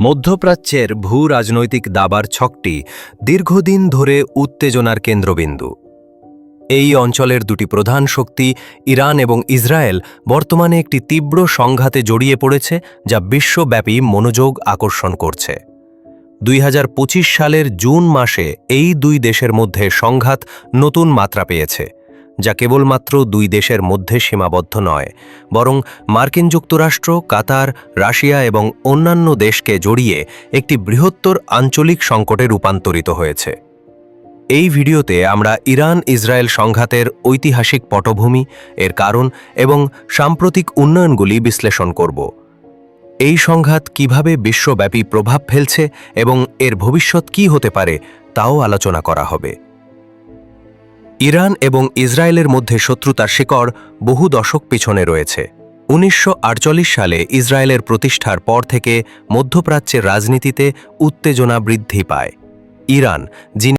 মধ্যপ্রাচ্যের ভূ রাজনৈতিক দাবার ছকটি দীর্ঘদিন ধরে উত্তেজনার কেন্দ্রবিন্দু। এই অঞ্চলের দুটি প্রধান শক্তি ইরান এবং ইসরায়েল বর্তমানে একটি তীব্র সংঘাতে জড়িয়ে পড়েছে, যা বিশ্বব্যাপী মনোযোগ আকর্ষণ করছে। 2025 সালের জুন মাসে এই দুই দেশের মধ্যে সংঘাত নতুন মাত্রা পেয়েছে, যা কেবলমাত্র দুই দেশের মধ্যে সীমাবদ্ধ নয়, বরং মার্কিন যুক্তরাষ্ট্র, কাতার, রাশিয়া এবং অন্যান্য দেশকে জড়িয়ে একটি বৃহত্তর আঞ্চলিক সংকটে রূপান্তরিত হয়েছে। এই ভিডিওতে আমরা ইরান-ইসরায়েল সংঘাতের ঐতিহাসিক পটভূমি, এর কারণ এবং সাম্প্রতিক উন্নয়নগুলি বিশ্লেষণ করব। এই সংঘাত কিভাবে বিশ্বব্যাপী প্রভাব ফেলছে এবং এর ভবিষ্যৎ কী হতে পারে তাও আলোচনা করা হবে। ইরান এবং ইসরায়েলের মধ্যে শত্রুতার শিকড় বহু দশক পিছনে রয়েছে। 1948 সালে ইসরায়েলের প্রতিষ্ঠার পর থেকে মধ্যপ্রাচ্যের রাজনীতিতে উত্তেজনা বৃদ্ধি পায়। ইরান, যিনি